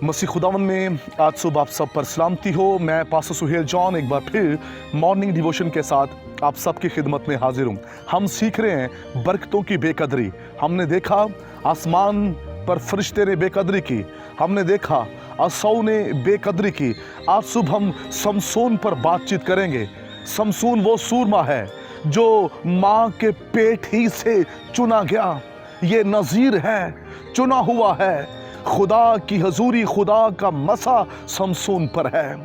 मसीह खुदावन में आज सुबह आप सब पर सलामती हो। मैं पास्टर सुहेल जॉन एक बार फिर मॉर्निंग डिवोशन के साथ आप सबकी खिदमत में हाजिर हूँ। हम सीख रहे हैं बरकतों की बेकदरी। हमने देखा आसमान पर फरिश्ते ने बेकदरी की, हमने देखा असौ ने बेकदरी की। आज सुबह हम समसून पर बातचीत करेंगे। समसून वो सूरमा है जो माँ के पेट ही से चुना गया। ये नज़ीर है, चुना हुआ है। खुदा की हजूरी, खुदा का मसा समसून पर है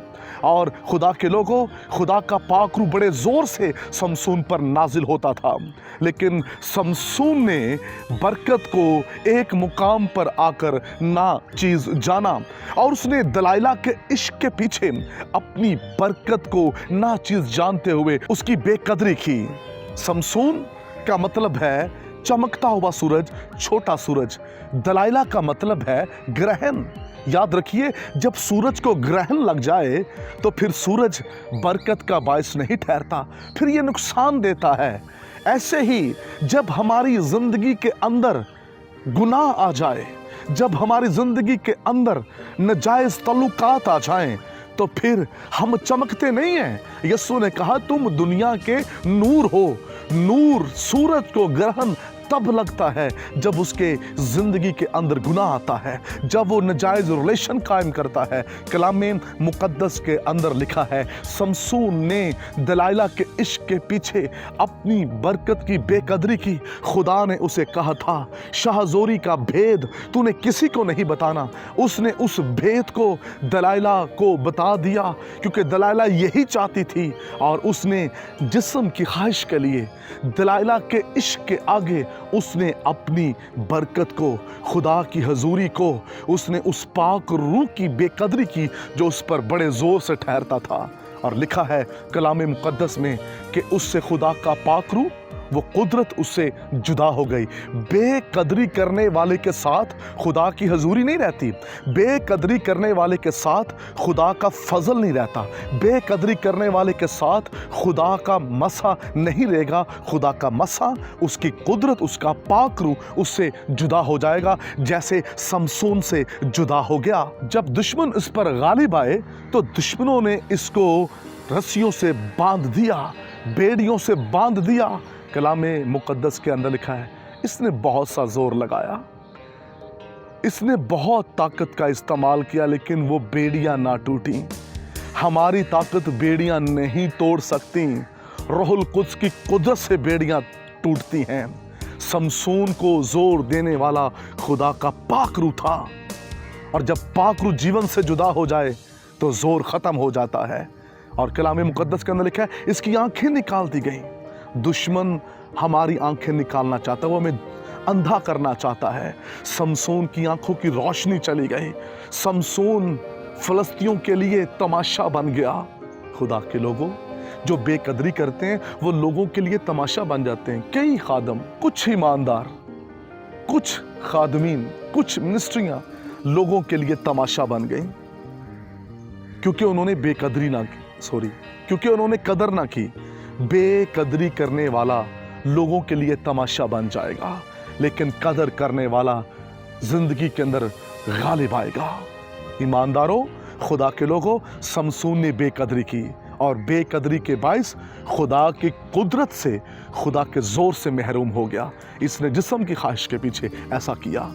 और खुदा के लोगों, खुदा का पाक रूह बड़े ज़ोर से समसून पर नाजिल होता था। लेकिन समसून ने बरकत को एक मुकाम पर आकर ना चीज़ जाना और उसने दलाइला के इश्क के पीछे अपनी बरकत को ना चीज़ जानते हुए उसकी बेकदरी की। समसून का मतलब है चमकता हुआ सूरज, छोटा सूरज। दलाइला का मतलब है ग्रहण। याद रखिए, जब सूरज को ग्रहण लग जाए तो फिर सूरज बरकत का बायस नहीं ठहरता, फिर ये नुकसान देता है। ऐसे ही जब हमारी जिंदगी के अंदर गुनाह आ जाए, जब हमारी जिंदगी के अंदर नाजायज तल्लुकात आ जाएं, तो फिर हम चमकते नहीं हैं। यीशु ने कहा तुम दुनिया के नूर हो। नूर सूरज को ग्रहण तब लगता है जब उसके जिंदगी के अंदर गुनाह आता है, जब वो नाजायज रिलेशन कायम करता है। कलाम में मुकद्दस के अंदर लिखा है समसून ने दलाइला के इश्क के पीछे अपनी बरकत की बेकदरी की। खुदा ने उसे कहा था शाहजोरी का भेद तूने किसी को नहीं बताना। उसने उस भेद को दलाइला को बता दिया क्योंकि दलाइला यही चाहती थी और उसने जिस्म की ख्वाहिश के लिए दलाइला के इश्क के आगे उसने अपनी बरकत को, खुदा की हजूरी को, उसने उस पाक रूह की बेकदरी की जो उस पर बड़े जोर से ठहरता था। और लिखा है कलाम मुकद्दस में कि उससे खुदा का पाक रूह, वो कुदरत उससे जुदा हो गई। बेकदरी करने वाले के साथ खुदा की हजूरी नहीं रहती। बेकदरी करने वाले के साथ खुदा का फजल नहीं रहता। बेकदरी करने वाले के साथ खुदा का मसा नहीं रहेगा। खुदा का मसा, उसकी कुदरत, उसका पाक रूह उससे जुदा हो जाएगा, जैसे समसून से जुदा हो गया। जब दुश्मन इस पर गालिब आए तो दुश्मनों ने इसको रस्सियों से बांध दिया, बेड़ियों से बांध दिया। कलाम मुकद्दस के अंदर लिखा है इसने बहुत सा जोर लगाया, इसने बहुत ताकत का इस्तेमाल किया, लेकिन वो बेड़ियां ना टूटी। हमारी ताकत बेड़ियां नहीं तोड़ सकती। रूहुल कुद्स की कुदरत से बेड़ियां टूटती हैं। समसून को जोर देने वाला खुदा का पाक रूह था और जब पाक रूह जीवन से जुदा हो जाए तो जोर खत्म हो जाता है। और कलाम मुकद्दस के अंदर लिखा है इसकी आंखें निकाल दी गई। दुश्मन हमारी आंखें निकालना चाहता है, वो हमें अंधा करना चाहता है। समसून की आंखों की रोशनी चली गई। समसून फलस्तियों के लिए तमाशा बन गया। खुदा के लोगों, जो बेकदरी करते हैं वो लोगों के लिए तमाशा बन जाते हैं। कई खादम, कुछ ईमानदार, कुछ खादमीन, कुछ मिनिस्ट्रियां लोगों के लिए तमाशा बन गई क्योंकि उन्होंने बेकदरी ना की, क्योंकि उन्होंने कदर ना की। बेकदरी करने वाला लोगों के लिए तमाशा बन जाएगा, लेकिन कदर करने वाला जिंदगी के अंदर गालिब आएगा। ईमानदारों, खुदा के लोगों, समसून ने बेकदरी की और बेकदरी के बायस खुदा की कुदरत से, खुदा के जोर से महरूम हो गया। इसने जिस्म की ख्वाहिश के पीछे ऐसा किया।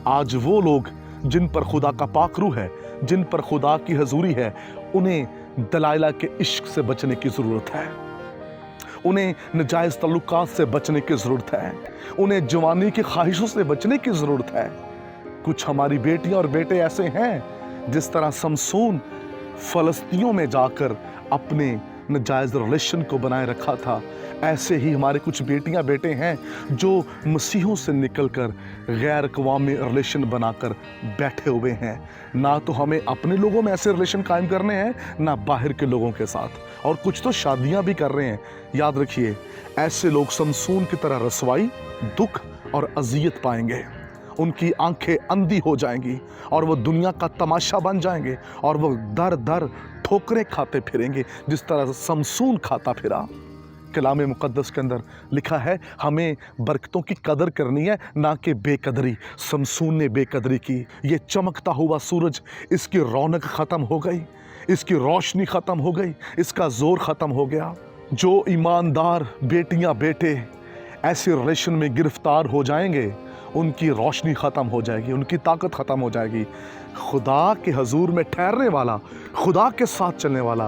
आज वो लोग जिन पर खुदा का पाक रूह है, जिन पर खुदा की हजूरी है, उन्हें दलाइला के इश्क से बचने की ज़रूरत है। उन्हें नाजायज़ तल्लुकात से बचने की ज़रूरत है। उन्हें जवानी की ख्वाहिशों से बचने की ज़रूरत है। कुछ हमारी बेटियां और बेटे ऐसे हैं जिस तरह समसून फ़लस्तियों में जाकर अपने नाजायज़ रिलेशन को बनाए रखा था, ऐसे ही हमारे कुछ बेटियां बेटे हैं जो मसीहों से निकलकर गैर कवामी रिलेशन बनाकर बैठे हुए हैं। ना तो हमें अपने लोगों में ऐसे रिलेशन कायम करने हैं, ना बाहर के लोगों के साथ। और कुछ तो शादियां भी कर रहे हैं। याद रखिए, ऐसे लोग समसून की तरह रसवाई, दुख और अजियत पाएंगे। उनकी आंखें अंधी हो जाएंगी और वो दुनिया का तमाशा बन जाएंगे और वो दर दर ठोकरें खाते फिरेंगे जिस तरह समसून खाता फिरा। कलाम मुक़द्दस के अंदर लिखा है हमें बरकतों की कदर करनी है, ना कि बेकदरी। समसून ने बेकदरी की। ये चमकता हुआ सूरज, इसकी रौनक ख़त्म हो गई, इसकी रोशनी ख़त्म हो गई, इसका ज़ोर ख़त्म हो गया। जो ईमानदार बेटियां बेटे ऐसे रिलेशन में गिरफ्तार हो जाएंगे, उनकी रोशनी ख़त्म हो जाएगी, उनकी ताकत ख़त्म हो जाएगी। खुदा के हजूर में ठहरने वाला, खुदा के साथ चलने वाला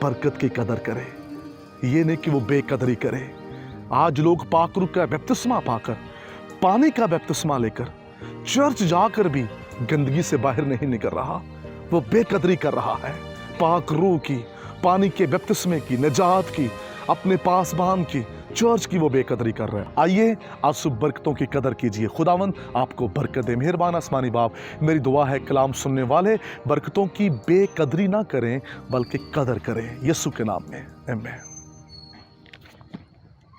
बरकत की कदर करे, ये नहीं कि वो बेकदरी करे। आज लोग पाक रूह का बपतिस्मा पाकर, पानी का बपतिस्मा लेकर चर्च जाकर भी गंदगी से बाहर नहीं निकल रहा, वो बेकदरी कर रहा है। पाक रूह की, पानी के बपतिस्मे की, निजात की, अपने पासबान की, चर्च की वो बेकदरी कर रहे हैं। आइए आज सुबह बरकतों की कदर कीजिए। खुदावंद आपको बरकत दे। मेहरबान आसमानी बाप, मेरी दुआ है कलाम सुनने वाले बरकतों की बेकदरी ना करें बल्कि कदर करें, यीशु के नाम में आमीन।